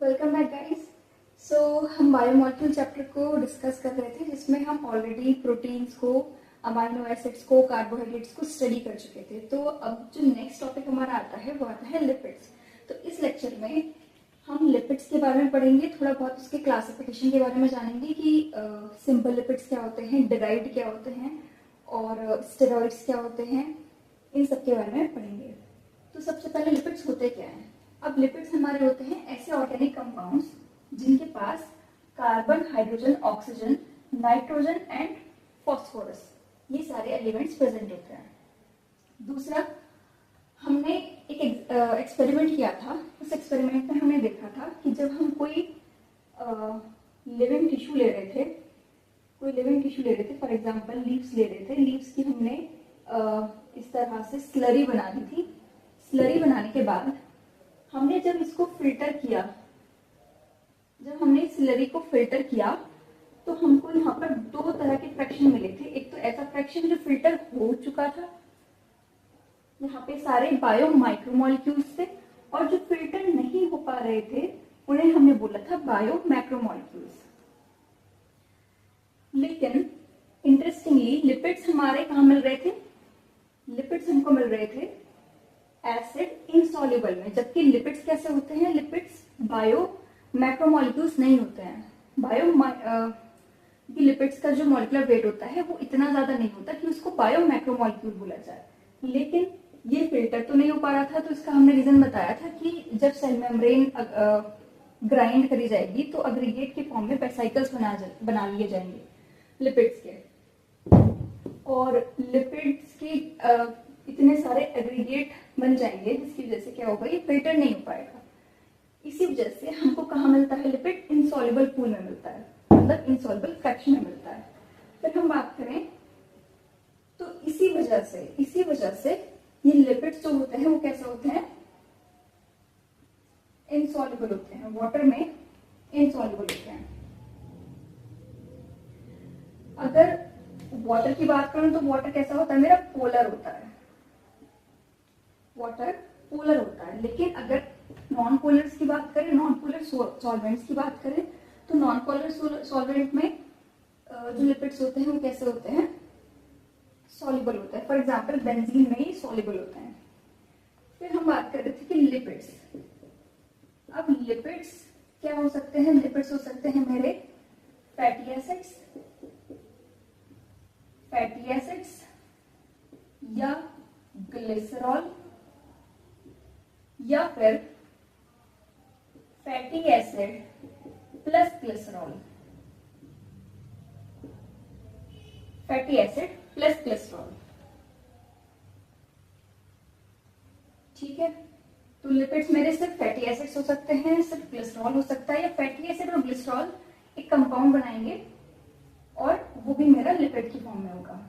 Welcome back guys. सो हम biomolecule chapter को discuss कर रहे थे जिसमें हम ऑलरेडी प्रोटीन्स को, अमाइनो एसिड्स को, कार्बोहाइड्रेट्स को स्टडी कर चुके थे। तो अब जो नेक्स्ट टॉपिक हमारा आता है वो आता है लिपिड्स। तो इस लेक्चर में हम लिपिड्स के बारे में पढ़ेंगे, थोड़ा बहुत उसके क्लासिफिकेशन के बारे में जानेंगे कि सिंपल लिपिड्स क्या होते हैं, डिराइव्ड क्या होते हैं और स्टेरॉइड्स क्या होते हैं, इन सब के बारे में पढ़ेंगे। तो सबसे पहले लिपिड्स होते क्या हैं। अब लिपिड्स हमारे होते हैं ऐसे ऑर्गेनिक कंपाउंड्स जिनके पास carbon, hydrogen, oxygen, nitrogen and phosphorus, ये सारे एलिमेंट्स प्रेजेंट होते हैं। दूसरा, हमने एक एक्सपेरिमेंट किया था। उस एक्सपेरिमेंट में हमने देखा था कि जब हम कोई लिविंग टिश्यू ले रहे थे, फॉर एग्जांपल लीव्स ले रहे थे, लीव्स की हमने इस तरह से स्लरी बना दी थी। स्लरी बनाने के बाद हमने जब इसको फिल्टर किया, जब हमने स्लरी को फिल्टर किया तो हमको यहाँ पर दो तरह के फ्रैक्शन मिले थे। एक तो ऐसा फ्रैक्शन जो फिल्टर हो चुका था, यहाँ पे सारे बायो माइक्रोमोलिक्यूल्स थे, और जो फिल्टर नहीं हो पा रहे थे उन्हें हमने बोला था बायो मैक्रोमोलिक्यूल्स। लेकिन इंटरेस्टिंगली लिपिड्स हमारे कहाँ मिल रहे थे? लिपिड्स हमको मिल रहे थे एसिड इनसॉल्युबल में। जबकि लिपिड्स कैसे होते हैं? लिपिड्स बायो मैक्रोमोलिक्यूल्स नहीं होते हैं। लिपिड्स का जो मॉलिक्यूलर वेट होता है वो इतना ज्यादा नहीं होता कि उसको बायो मैक्रोमोलिक्यूल बोला जाए। लेकिन ये फिल्टर तो नहीं हो पा रहा था, तो इसका हमने रीजन बताया था कि जब सेल मेम्ब्रेन ग्राइंड करी जाएगी तो अग्रीगेट के फॉर्म में वेसिकल्स बना लिए जाएंगे लिपिड्स के, और लिपिड्स के इतने सारे एग्रीगेट बन जाएंगे जिसकी वजह से क्या होगा, ये फिल्टर नहीं हो पाएगा। इसी वजह से हमको कहाँ मिलता है लिपिड? इनसॉल्युबल पूल में मिलता है, मतलब इनसॉल्युबल फ्रैक्शन में मिलता है। फिर हम बात करें तो इसी वजह से ये लिपिड्स जो होते हैं वो कैसे होते हैं? इनसॉल्युबल होते हैं, वाटर में इनसॉल्युबल होते हैं। अगर वाटर की बात करूं तो वाटर कैसा होता है मेरा? पोलर होता है। वाटर पोलर होता है। लेकिन अगर नॉन पोलर्स की बात करें, नॉन पोलर सॉल्वेंट्स की बात करें, तो नॉन पोलर सॉल्वेंट में जो लिपिड्स होते हैं वो कैसे होते हैं? सॉल्युबल होते हैं। फॉर एग्जांपल बेंजीन में ही सॉल्युबल होते हैं। फिर हम बात कर रहे थे कि लिपिड्स। अब लिपिड्स क्या हो सकते हैं? लिपिड्स हो सकते हैं मेरे फैटी एसिड्स या ग्लिसरॉल, या फिर fatty acid plus glycerol. Fatty acid plus glycerol, ठीक है। तो लिपिड्स मेरे सिर्फ फैटी एसिड्स हो सकते हैं, सिर्फ ग्लिसरॉल हो सकता है, या फैटी एसिड और ग्लिसरॉल एक कंपाउंड बनाएंगे और वो भी मेरा लिपिड की फॉर्म में होगा।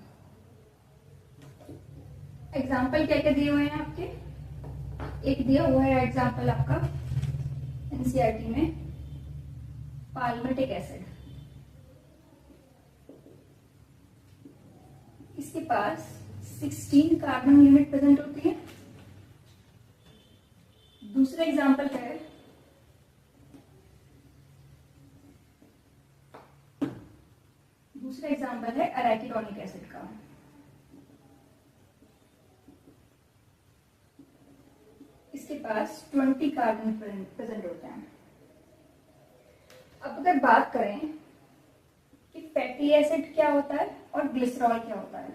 एग्जाम्पल क्या क्या दिए हुए हैं आपके? एक दिया हुआ है एग्जाम्पल आपका एनसीईआरटी में, पाल्मिटिक एसिड। इसके पास 16 कार्बन यूनिट प्रेजेंट होती है। दूसरा एग्जाम्पल है एराकिडोनिक एसिड का। इसके पास 20 कार्बन प्रेजेंट होते हैं। अब अगर बात करें कि फैटी एसिड क्या होता है और ग्लिसरॉल क्या होता है।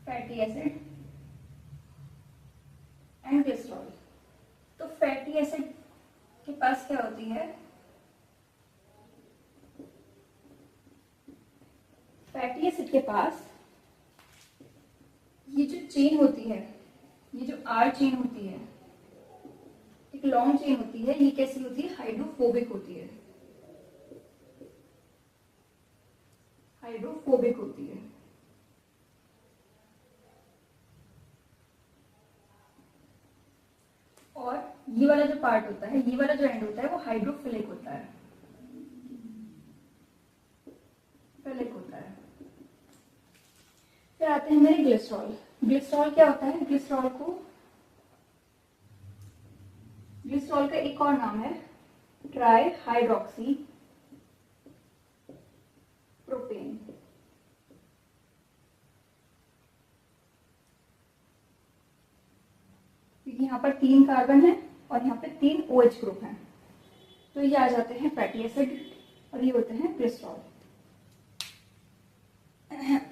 Fatty acid and glycerol. तो फैटी एसिड के पास क्या होती है? फैटी एसिड के पास ये जो चेन होती है, ये जो आर चेन होती है, एक लॉन्ग चेन होती है, ये कैसी होती है? हाइड्रोफोबिक होती है। हाइड्रोफोबिक होती है। और ये वाला जो पार्ट होता है, ये वाला जो एंड होता है वो हाइड्रोफिलिक होता है। फिलिक होता है। फिर आते हैं मेरे ग्लिसरॉल। ग्लिसरॉल क्या होता है? ग्लिसरॉल को ग्लिसरॉल का एक और नाम है ट्राई हाइड्रोक्सी प्रोपेन। क्योंकि यहाँ पर 3 कार्बन है और यहाँ पे 3 OH ग्रुप हैं, तो ये आ जाते हैं फैटी एसिड और ये होते हैं ग्लिसरॉल।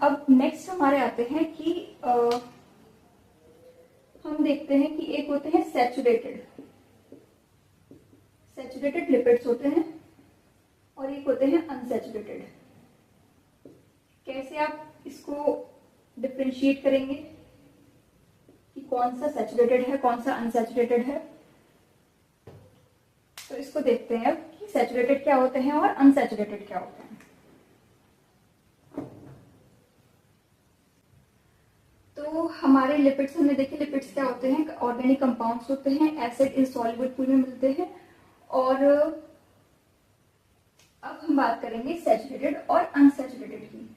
अब नेक्स्ट हमारे आते हैं कि हम देखते हैं कि एक होते हैं सैचुरेटेड लिपिड्स होते हैं और एक होते हैं अनसैचुरेटेड। कैसे आप इसको डिफरेंशिएट करेंगे कि कौन सा सैचुरेटेड है कौन सा अनसैचुरेटेड है? तो इसको देखते हैं अब कि सैचुरेटेड क्या होते हैं और अनसैचुरेटेड क्या होते हैं। तो हमारे लिपिड्स हमने देखे, लिपिड्स क्या होते हैं? ऑर्गेनिक कंपाउंड्स होते हैं, एसिड इनसॉल्युबल पूल में मिलते हैं। और अब हम बात करेंगे सैचुरेटेड और अनसैचुरेटेड की।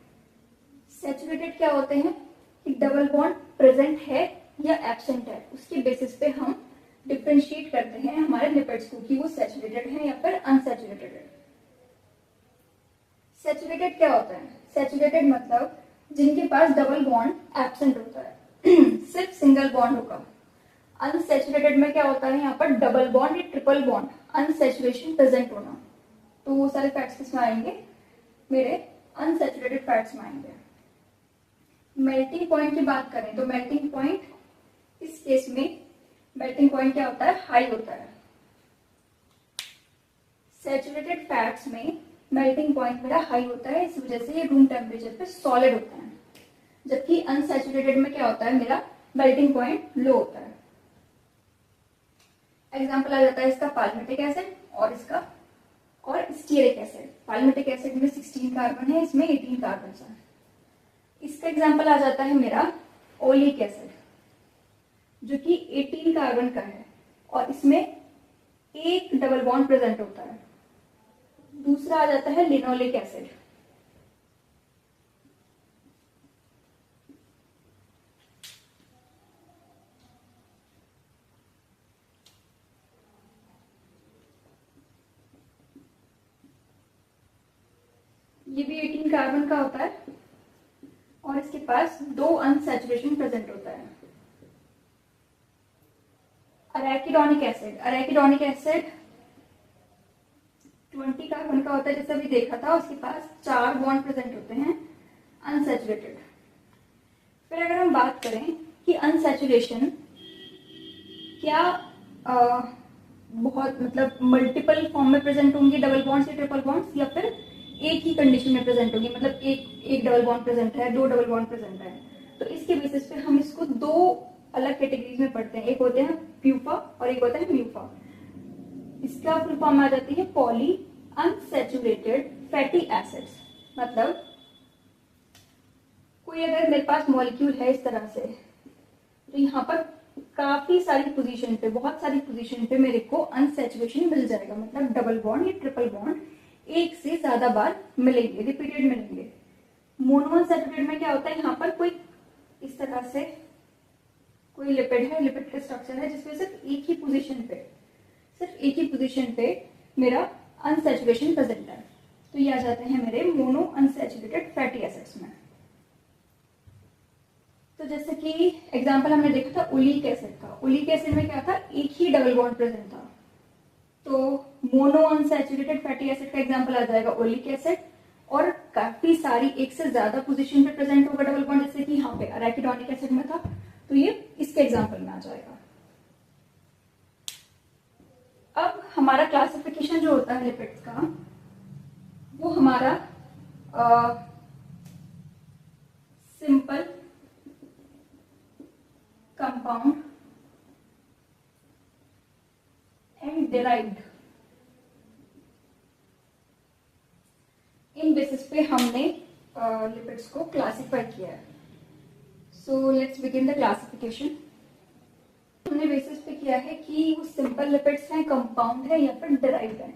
सैचुरेटेड क्या होते हैं कि डबल बॉन्ड प्रेजेंट है या एब्सेंट है, उसके बेसिस पे हम डिफरेंशिएट करते हैं हमारे लिपिड्स को कि वो सैचुरेटेड है या फिर अनसैचुरेटेड है। सैचुरेटेड क्या होता है? सैचुरेटेड मतलब जिनके पास डबल बॉन्ड एब्सेंट होता है सिर्फ सिंगल बॉन्ड होगा। अनसैचुरेटेड में क्या होता है? यहाँ पर डबल बॉन्ड या ट्रिपल बॉन्ड अनसैचुरेशन प्रेजेंट होना। तो वो सारे फैक्ट्स किसमें आएंगे? मेरे अनसैचुरेटेड फैट्स में आएंगे। मेल्टिंग पॉइंट की बात करें तो मेल्टिंग पॉइंट, इस केस में मेल्टिंग पॉइंट क्या होता है? हाई होता है। सैचुरेटेड फैट्स में मेल्टिंग पॉइंट मेरा हाई होता है, इस वजह से ये रूम टेम्परेचर पे सॉलिड होता है। जबकि अनसैचुरेटेड में क्या होता है? मेरा मेल्टिंग पॉइंट लो होता है। एग्जाम्पल आ जाता है इसका पाल्मिटिक एसिड और इसका और स्टीयरिक एसिड। पाल्मिटिक एसिड में 16 कार्बन है, इसमें 18 कार्बन है। इसका एग्जाम्पल आ जाता है मेरा ओलिक एसिड जो कि 18 कार्बन का है और इसमें एक डबल बॉन्ड प्रेजेंट होता है। दूसरा आ जाता है लिनोलिक एसिड ये भी 18 कार्बन का होता है और इसके पास 2 अनसैचुरेशन प्रेजेंट होता है। अरेकिडोनिक एसिड 20 कार्बन का होता है, जैसे अभी देखा था, उसके पास 4 बॉन्ड प्रेजेंट होते हैं अनसैचुरेटेड। फिर अगर हम बात करें कि अनसैचुरेशन क्या बहुत मतलब मल्टीपल फॉर्म में प्रेजेंट होंगी, डबल बॉन्ड्स या ट्रिपल बॉन्ड्स, या फिर एक ही कंडीशन में प्रेजेंट होगी, मतलब एक डबल बॉन्ड प्रेजेंट है, 2 डबल बॉन्ड प्रेजेंट है। तो इसके बेसिस पे हम इसको 2 अलग कैटेगरीज में पढ़ते हैं, एक होते हैं प्यूफा और एक होता है म्यूफा। इसका फुल फॉर्म आ जाती है पॉली अनसैचुरेटेड फैटी एसिड्स। मतलब कोई अगर मेरे पास मॉलिक्यूल है इस तरह से, तो यहाँ पर काफी सारी पोजीशन पे, बहुत सारी पोजीशन पे मेरे को अनसैचुरेशन मिल जाएगा, मतलब डबल बॉन्ड या ट्रिपल बॉन्ड एक से ज्यादा बार मिलेंगे, रिपीटेड मिलेंगे। मोनो अनसैचुरेटेड में क्या होता है? यहाँ पर कोई इस तरह से कोई लिपिड है, लिपिड का स्ट्रक्चर है जिसमें सिर्फ एक ही पोजीशन पे मेरा अनसैचुरेशन प्रेजेंट है। तो ये आ जाते हैं मेरे मोनो अनसैचुरेटेड फैटी एसिड्स में। तो जैसे कि एग्जांपल हमने देखा था ओलिक एसिड का। ओलिक एसिड में क्या था? एक ही डबल बॉन्ड प्रेजेंट था। तो मोनो अनसैचुरेटेड फैटी एसिड का एग्जांपल आ जाएगा ओलिक एसिड, और काफी सारी एक से ज्यादा पोजीशन पे प्रेजेंट होगा डबल बॉन्ड, जैसे कि यहाँ पे अरेकिडोनिक एसिड में था, तो ये इसके एग्जांपल में आ जाएगा। अब हमारा क्लासिफिकेशन जो होता है लिपिड्स का, वो हमारा simple, compound and derived, in basis पे हमने लिपिड्स को क्लासिफाई किया है। So let's begin the classification. हमने बेसिस पे किया है कि वो सिंपल लिपिड्स हैं, कंपाउंड है या फिर डिराइव्ड है।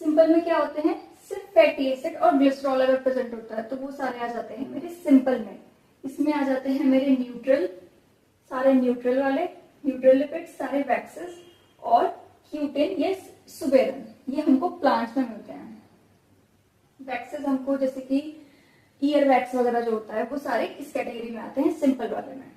सिंपल में क्या होते हैं? सिर्फ फैटी एसिड और ग्लिसरॉल अगर प्रेजेंट होता है तो वो सारे आ जाते हैं मेरे सिंपल में। इसमें आ जाते हैं मेरे न्यूट्रल, सारे न्यूट्रल वाले, न्यूट्रल लिपिड्स, सारे वैक्सेस, और क्यूटिन या सुबेरन, ये हमको प्लांट्स में मिलते हैं। वैक्सेस हमको जैसे कि ईयर वैक्स वगैरह जो होता है वो सारे इस कैटेगरी में आते हैं, सिंपल वाले में।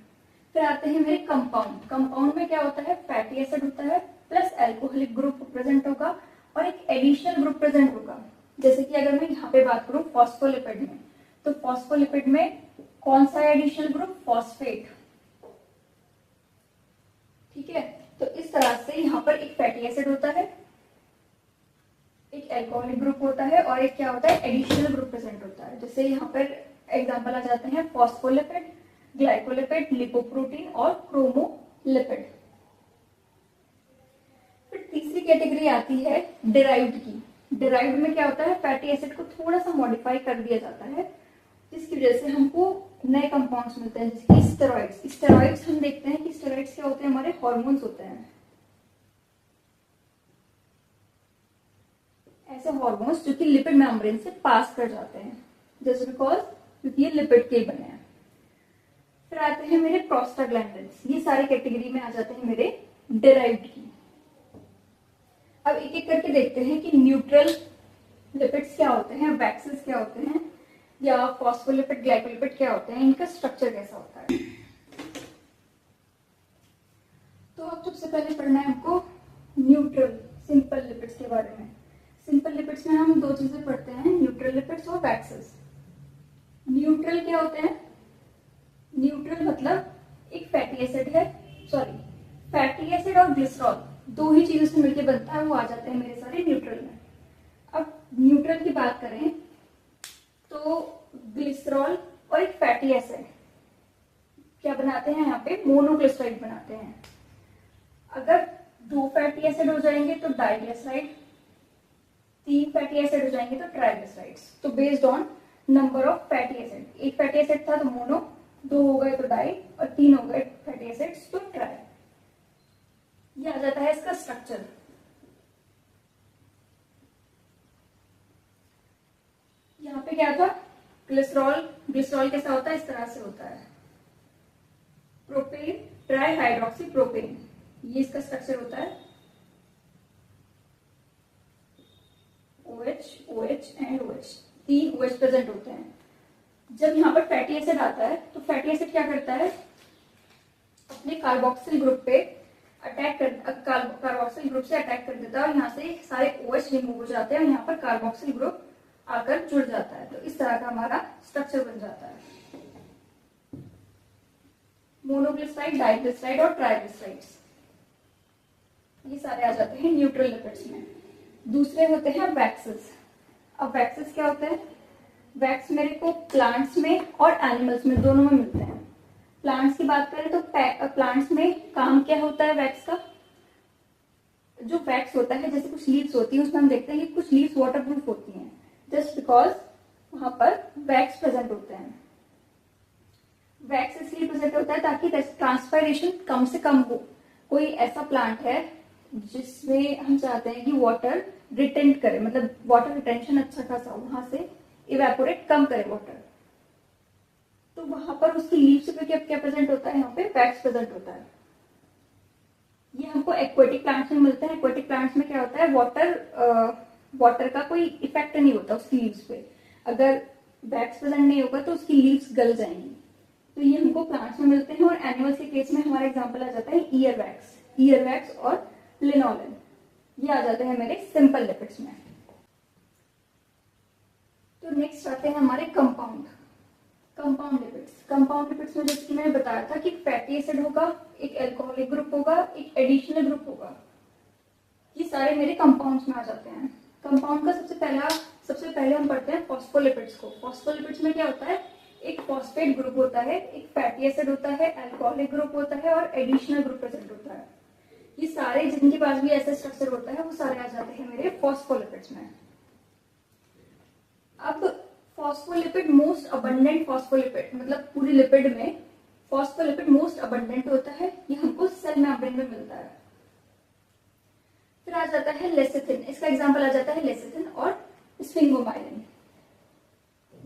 फिर आते हैं मेरे कंपाउंड। कंपाउंड में क्या होता है, फैटी एसिड होता है प्लस एल्कोहलिक ग्रुप प्रेजेंट होगा और एक एडिशनल ग्रुप प्रेजेंट होगा। जैसे कि अगर मैं यहाँ पे बात करूं फॉस्फोलिपिड में, तो फॉस्फोलिपिड में कौन सा एडिशनल ग्रुप, फॉस्फेट। ठीक है, तो इस तरह से यहाँ पर एक फैटी एसिड होता है, एक एल्कोहलिक ग्रुप होता है और एक क्या होता है, एडिशनल ग्रुप प्रेजेंट होता है। जैसे यहाँ पर एग्जांपल आ जाते हैं फॉस्फोलिपिड, ग्लाइकोलिपिड, लिपोप्रोटीन और क्रोमोलिपिड। फिर तीसरी कैटेगरी आती है डिराइव्ड की। डिराइव्ड में क्या होता है, फैटी एसिड को थोड़ा सा मॉडिफाई कर दिया जाता है, जिसकी वजह से हमको नए कंपाउंड्स मिलते हैं, जैसे कि स्टेरॉइड्स। स्टेरॉइड्स हम देखते हैं कि स्टेरॉइड्स क्या होते हैं, हमारे हार्मोन्स होते हैं। ऐसे हार्मोन्स जो कि लिपिड मेम्ब्रेन से पास कर जाते हैं, जस्ट बिकॉज क्योंकि ये लिपिड के बने हैं। फिर आते हैं मेरे प्रोस्टाग्लैंडिन्स। ये सारे कैटेगरी में आ जाते हैं मेरे डिराइव्ड की। अब एक एक करके देखते हैं कि न्यूट्रल लिपिड्स क्या होते हैं, वैक्सेस क्या होते हैं, या फॉस्फोलिपिड, ग्लाइकोलिपिड क्या होते हैं, इनका स्ट्रक्चर कैसा होता है। तो अब सबसे पहले पढ़ना है हमको न्यूट्रल सिंपल लिपिड्स के बारे में। सिंपल लिपिड्स में हम दो चीजें पढ़ते हैं, न्यूट्रल लिपिड्स और वैक्सेस। न्यूट्रल क्या होते हैं, न्यूट्रल मतलब एक फैटी एसिड है, सॉरी फैटी एसिड और ग्लिसरॉल दो ही चीजों से मिलकर बनता है, वो आ जाते हैं मेरे सारे न्यूट्रल में। अब न्यूट्रल की बात करें तो ग्लिसरॉल और एक फैटी एसिड क्या बनाते हैं, यहाँ पे मोनोग्लिसराइड बनाते हैं। अगर दो फैटी एसिड हो जाएंगे तो डाइग्लिसराइड, तीन फैटी एसिड हो जाएंगे तो ट्राइग्लिसराइड्स। तो based on number of fatty acid, एक फैटी एसिड था तो मोनो, दो हो गए तो डाई और तीन हो गए फैटी एसिड्स तो ट्राई। ये आ जाता है इसका स्ट्रक्चर। यहाँ पे क्या था, ग्लिसरॉल। ग्लिसरॉल कैसा होता है, इस तरह से होता है, प्रोपेन ट्राई हाइड्रोक्सी प्रोपेन, ये इसका स्ट्रक्चर होता है। OH, OH एंड OH, तीन OH प्रेजेंट होते हैं। जब यहाँ पर फैटी एसिड आता है तो फैटी एसिड क्या करता है, अपने कार्बोक्सिल ग्रुप पे अटैक कर, कार्बोक्सिल ग्रुप से अटैक कर देता है और यहाँ से सारे OH रिमूव हो जाते हैं और यहाँ पर कार्बोक्सिल ग्रुप आकर जुड़ जाता है। तो इस तरह का हमारा स्ट्रक्चर बन जाता है, मोनोग्लिसराइड, डाइग्लिसराइड और ट्राइग्लिसराइड्स, ये सारे आ जाते हैं न्यूट्रल लिपिड्स में। दूसरे होते हैं वैक्सेस। अब वैक्सेस क्या होते हैं, वैक्स मेरे को प्लांट्स में और एनिमल्स में दोनों में मिलते हैं। प्लांट्स की बात करें तो प्लांट्स में काम क्या होता है वैक्स का, जो वैक्स होता है, जैसे कुछ लीव्स होती है उसमें हम देखते हैं कि कुछ लीव्स वाटरप्रूफ होती हैं, जस्ट बिकॉज वहां पर वैक्स प्रेजेंट होते हैं। वैक्स इसलिए प्रेजेंट होता है ताकि ट्रांसपायरेशन कम से कम हो। कोई ऐसा प्लांट है जिसमें हम चाहते हैं कि वाटर रिटेंट करे, मतलब वाटर रिटेंशन अच्छा खासा हो, वहां से इवेपोरेट कम करे वाटर, तो वहां पर उसकी लीव्स पे क्या प्रेजेंट होता है, यहाँ पे वैक्स प्रेजेंट होता है। ये हमको एक्वेटिक प्लांट्स में मिलता है। एक्वेटिक प्लांट्स में क्या होता है, वाटर का कोई इफेक्ट नहीं होता उसकी लीव्स पे। अगर वैक्स प्रेजेंट नहीं होगा तो उसकी लीव्स गल जाएंगी। तो ये हमको प्लांट्स में मिलते हैं। और एनिमल्स के केस में हमारा एग्जांपल आ जाता है ईयर वैक्स और लिनोलिन, ये आ जाते हैं मेरे सिंपल लिपिड्स में। तो नेक्स्ट आते हैं हमारे कंपाउंड लिपिड्स। कंपाउंड लिपिड्स में जैसे कि मैंने बताया था कि फैटी एसिड होगा, एक एल्कोहलिक ग्रुप होगा, एक एडिशनल ग्रुप होगा, ये सारे मेरे कंपाउंड्स में आ जाते हैं। कंपाउंड का सबसे पहले हम पढ़ते हैं फॉस्फोलिपिड्स को। फॉस्फोलिपिड्स में क्या होता है, एक फॉस्फेट ग्रुप होता है, एक फैटी एसिड होता है, एल्कोहलिक ग्रुप होता है और एडिशनल ग्रुप प्रेजेंट होता है। ये सारे जिनके पास भी ऐसा स्ट्रक्चर होता है वो सारे आ जाते हैं मेरे फॉस्फोलिपिड्स में। अब फॉस्फोलिपिड मोस्ट अबंडेंट फॉस्फोलिपिड, मतलब पूरी लिपिड में फॉस्फोलिपिड मोस्ट अबंडेंट होता है, ये हमको सेल मेम्ब्रेन में मिलता है। फिर आ जाता है लेसिथिन, इसका एग्जांपल आ जाता है लेसिथिन और स्फिंगोमाइलिन।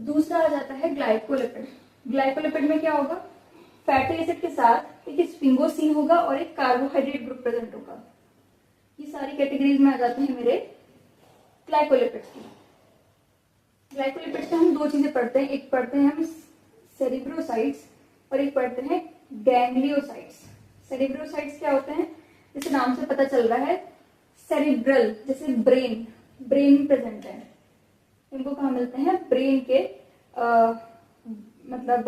दूसरा आ जाता है ग्लाइकोलिपिड। ग्लाइकोलिपिड में क्या होगा, फैटी एसिड के साथ एक स्फिंगोसिन होगा और एक कार्बोहाइड्रेट ग्रुप प्रेजेंट होगा। ये सारी कैटेगरीज में आ जाते हैं मेरे ग्लाइकोलिपिड्स की। ग्लाइकोलिपिड्स में हम दो चीजें पढ़ते हैं, एक पढ़ते हैं हम सेरिब्रोसाइट्स और एक पढ़ते हैं गैंग्लियोसाइट्स। सेरिब्रोसाइट्स क्या होते हैं, जैसे नाम से पता चल रहा है सेरिब्रल, जैसे ब्रेन में प्रेजेंट है। इनको कहाँ मिलते हैं, ब्रेन के मतलब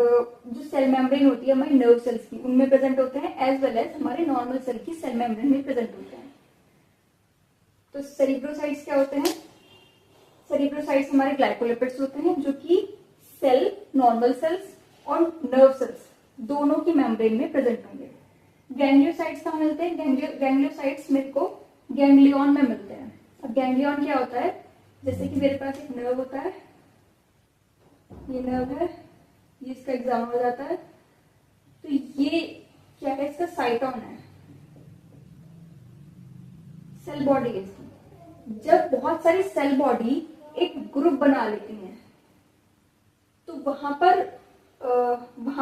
जो सेल मेम्ब्रेन होती है हमारी नर्व सेल्स की, उनमें प्रेजेंट होते हैं, एज वेल एज हमारे नॉर्मल सेल की सेल मेम्ब्रेन में प्रेजेंट होते हैं। तो सेरिब्रोसाइट्स क्या होते हैं, सेरिब्रोसाइट्स हमारे ग्लाइकोलिपिड्स होते हैं जो कि सेल, नॉर्मल सेल्स और नर्व सेल्स दोनों की मेम्ब्रेन में प्रेजेंट होंगे। गैंग्लियोसाइट्स कहाँ मिलते हैं, गैंग्लियोसाइट्स मेरे को गैंग्लियन में मिलते हैं। अब गैंग्लियन क्या होता है, जैसे कि मेरे पास एक नर्व होता है, ये नर्व है, ये इसका एग्जाम हो जाता है, तो ये क्या है, इसका साइटोन है, सेल बॉडी है इसकी। जब बहुत सारी सेल बॉडी एक ग्रुप बना लेती हैं तो वहां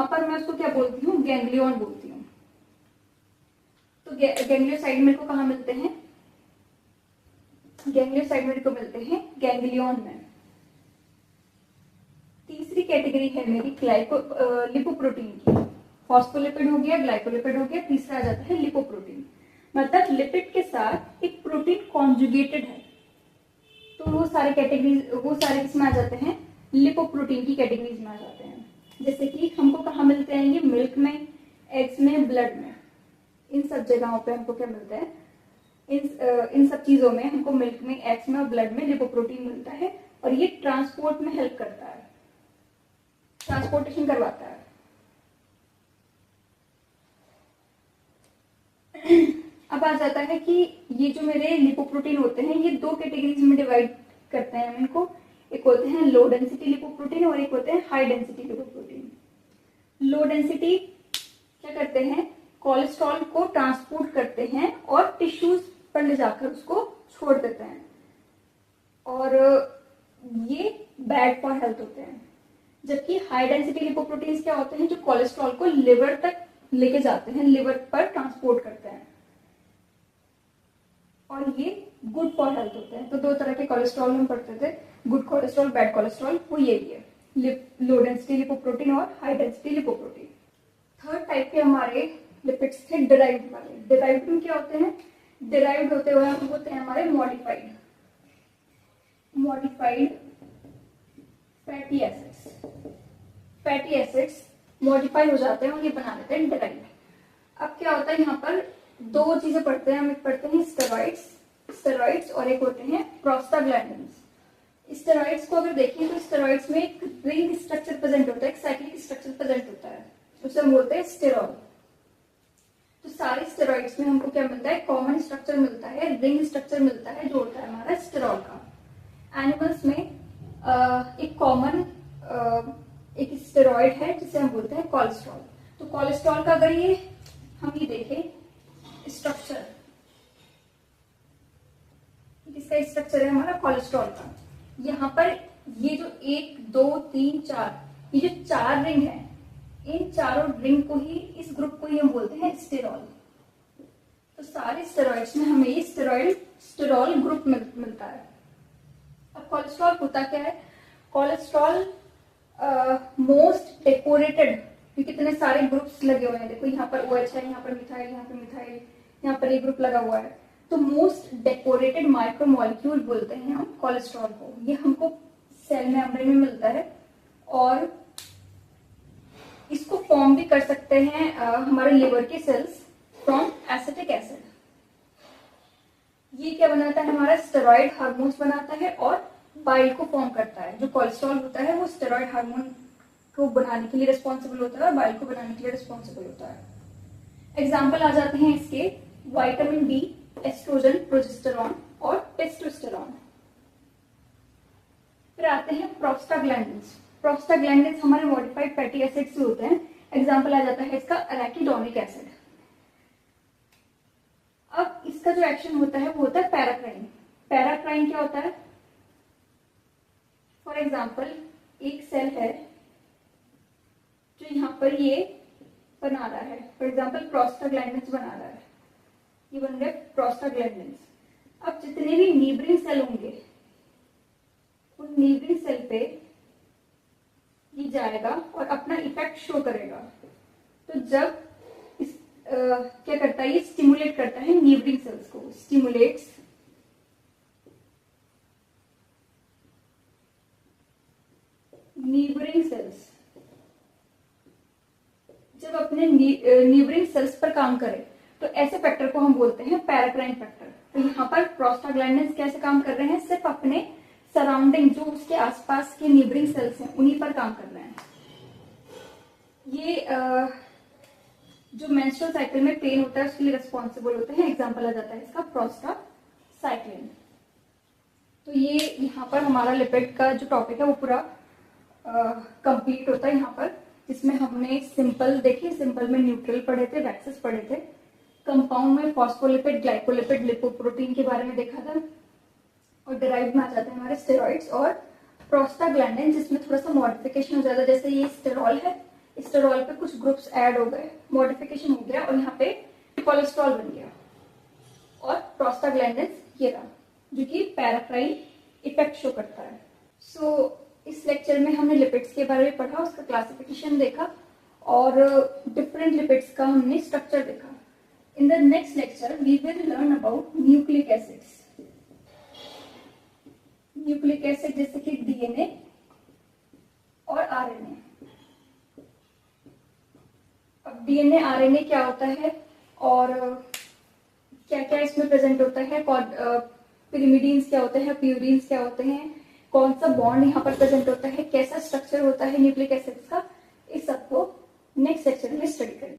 पर मैं उसको क्या बोलती हूँ, गैंग्लियन बोलती हूँ। तो गैंग्लियोसाइड मेरे को कहाँ मिलते हैं, गैंग्लियोसाइड मेरे को मिलते हैं गैंग्लियन में। तीसरी कैटेगरी है मेरी लिपोप्रोटीन की। फॉस्फोलिपिड हो गया, ग्लाइकोलिपिड हो गया, तीसरा आ जाता है लिपोप्रोटीन। मतलब लिपिड के साथ एक प्रोटीन कॉन्जुगेटेड है, तो वो सारे किसमें आ जाते हैं, लिपोप्रोटीन की कैटेगरीज में आ जाते हैं। जैसे कि हमको कहाँ मिलते हैं, ये मिल्क में, एग्स में, ब्लड में, इन सब जगहों पे हमको क्या मिलता है, इन सब चीजों में हमको मिल्क में, एग्स में और ब्लड में लिपोप्रोटीन मिलता है, और ये ट्रांसपोर्ट में हेल्प करता है, ट्रांसपोर्टेशन करवाता है। अब आ जाता है कि ये जो मेरे लिपोप्रोटीन होते हैं ये दो कैटेगरीज में डिवाइड करते हैं हम इनको। एक होते हैं लो डेंसिटी लिपोप्रोटीन और एक होते हैं high density lipoprotein. Low density क्या करते हैं, कोलेस्ट्रॉल को ट्रांसपोर्ट करते हैं और टिश्यूज पर ले जाकर उसको छोड़ देते हैं, और ये बैड फॉर हेल्थ होते हैं। जबकि हाई डेंसिटी लिपोप्रोटीन्स क्या होते हैं, जो कोलेस्ट्रॉल को लिवर तक लेके जाते हैं, लिवर पर ट्रांसपोर्ट करते हैं, और ये गुड फॉर हेल्थ होते हैं। तो दो तरह के कोलेस्ट्रॉल हम पढ़ते थे, गुड कोलेस्ट्रॉल, बैड कोलेस्ट्रॉल, वो यही है, लो डेंसिटी लिपोप्रोटीन और high density lipoprotein. Third type के हमारे लिपिड्स थे डिराइव्ड वाले। डिराइव्ड में क्या होते हैं, डिराइव्ड होते हैं हमारे modified fatty acids. Fatty acids modify हो जाते हैं और ये बना लेते हैं डिराइव्ड। अब क्या होता है, यहाँ पर दो चीजें पढ़ते हैं हम, एक पढ़ते हैं स्टेरॉइड्स और एक होते हैं प्रोस्टाग्लैंडिन्स। स्टेरॉइड्स को अगर देखें तो स्टेरॉइड्स में एक रिंग स्ट्रक्चर प्रेजेंट होता है, एक साइक्लिक स्ट्रक्चर प्रेजेंट होता है, उसे हम बोलते हैं स्टेरॉल। तो सारे स्टेरॉइड्स में हमको क्या मिलता है, कॉमन स्ट्रक्चर मिलता है, रिंग स्ट्रक्चर मिलता है, जो होता है हमारा स्टेरॉल का। एनिमल्स में एक कॉमन एक स्टेरॉइड है जिसे हम बोलते हैं कोलेस्ट्रॉल। तो कोलेस्ट्रॉल का अगर हम ये देखें स्ट्रक्चर, किसका स्ट्रक्चर है हमारा, कोलेस्ट्रॉल का। यहाँ पर ये जो 1 2 3 4 ये जो 4 रिंग है, इन चारों रिंग को ही, इस ग्रुप को ही हम बोलते हैं स्टेरॉल। तो सारे स्टेरॉइड्स में हमें ये स्टेरॉल ग्रुप मिलता है। अब कोलेस्ट्रॉल होता क्या है, कोलेस्ट्रॉल मोस्ट डेकोरेटेड, क्योंकि इतने सारे ग्रुप्स लगे हुए हैं, देखो यहाँ पर OH है, यहाँ पर मिथाइल, यहाँ पर मिथाइल, यहाँ पर ये ग्रुप लगा हुआ है, तो मोस्ट डेकोरेटेड माइक्रोमोलिक्यूल बोलते हैं हम कोलेस्ट्रॉल को। ये हमको सेल मेम्ब्रेन में मिलता है, और इसको फॉर्म भी कर सकते हैं हमारे लिवर के सेल्स फ्रॉम एसिटिक एसिड। ये क्या बनाता है, हमारा स्टेरॉइड हार्मोन्स बनाता है और बाइल को फॉर्म करता है। जो कोलेस्ट्रॉल होता है वो स्टेरॉइड हार्मोन को बनाने के लिए रिस्पॉन्सिबल होता है और बाइल को बनाने के लिए रिस्पॉन्सिबल होता है। एग्जाम्पल आ जाते हैं इसके विटामिन डी, एस्ट्रोजन, प्रोजेस्टेरॉन और टेस्टोस्टेरॉन। फिर आते हैं प्रोस्टाग्लैंडिन्स। प्रोस्टाग्लैंडिन्स हमारे मॉडिफाइड फैटी एसिड से होते हैं। एग्जाम्पल आ जाता है इसका एराकिडोनिक एसिड। अब इसका जो एक्शन होता है वो होता है पैराक्राइन। पैराक्राइन क्या होता है, फॉर एग्जाम्पल एक सेल है जो यहाँ पर ये बना रहा है, फॉर एग्जाम्पल प्रोस्टाग्लैंडिन्स बना रहा है, ये बन गए प्रोस्टाग्लैंडिन्स। अब जितने भी नीबरिंग सेल होंगे उन नीबरिंग सेल पे ये जाएगा और अपना इफेक्ट शो करेगा। तो जब क्या करता है, ये स्टिमुलेट करता है नीबरिंग सेल्स को, स्टिमुलेट्स नीबरिंग सेल्स। जब अपने नीबरिंग सेल्स पर काम करे तो ऐसे फैक्टर को हम बोलते हैं पैराक्राइन फैक्टर। तो यहाँ पर प्रोस्टाग्लैंडिन्स कैसे काम कर रहे हैं, सिर्फ अपने सराउंडिंग जो उसके आसपास के नीबरिंग सेल्स हैं उन्हीं पर काम कर रहे हैं। ये जो मेंस्ट्रुअल साइकिल में पेन होता है उसके लिए रिस्पॉन्सिबल होते हैं। एग्जाम्पल आ जाता है इसका प्रोस्टासाइक्लिन। तो ये यहाँ पर हमारा लिपिड का जो टॉपिक है वो पूरा कंप्लीट होता है यहाँ पर, जिसमें हमने सिंपल देखिए, सिंपल में न्यूट्रल पढ़े थे, वैक्सेस पढ़े थे, कंपाउंड में फॉस्फोलिपिड, ग्लाइकोलिपिड, लिपोप्रोटीन के बारे में देखा था, और डिराइव में आ जाते हैं हमारे स्टेरॉइड्स और प्रोस्टाग्लैंडिन, जिसमें थोड़ा सा मॉडिफिकेशन हो जाता है। जैसे ये स्टेरॉल है, स्टेरॉल पे कुछ ग्रुप्स ऐड हो गए, मॉडिफिकेशन हो गया और यहाँ पे कोलेस्ट्रॉल बन गया, और प्रोस्टाग्लैंडिन ये रहा जो कि पैराक्राइन इफेक्ट शो करता है। सो इस लेक्चर में हमने लिपिड्स के बारे में पढ़ा, उसका क्लासिफिकेशन देखा और डिफरेंट लिपिड्स का हमने स्ट्रक्चर देखा। In the next lecture we will learn about nucleic acids. Nucleic acid जैसे कि डीएनए और आरएनए। अब डीएनए आरएनए क्या होता है और क्या क्या इसमें प्रेजेंट होता है, पिरिमिडीन्स क्या होते हैं, प्यूरिन्स क्या होते हैं, कौन सा बॉन्ड यहाँ पर प्रेजेंट होता है, कैसा स्ट्रक्चर होता है न्यूक्लिक एसिड्स का, इस सबको नेक्स्ट लेक्चर में स्टडी करेंगे।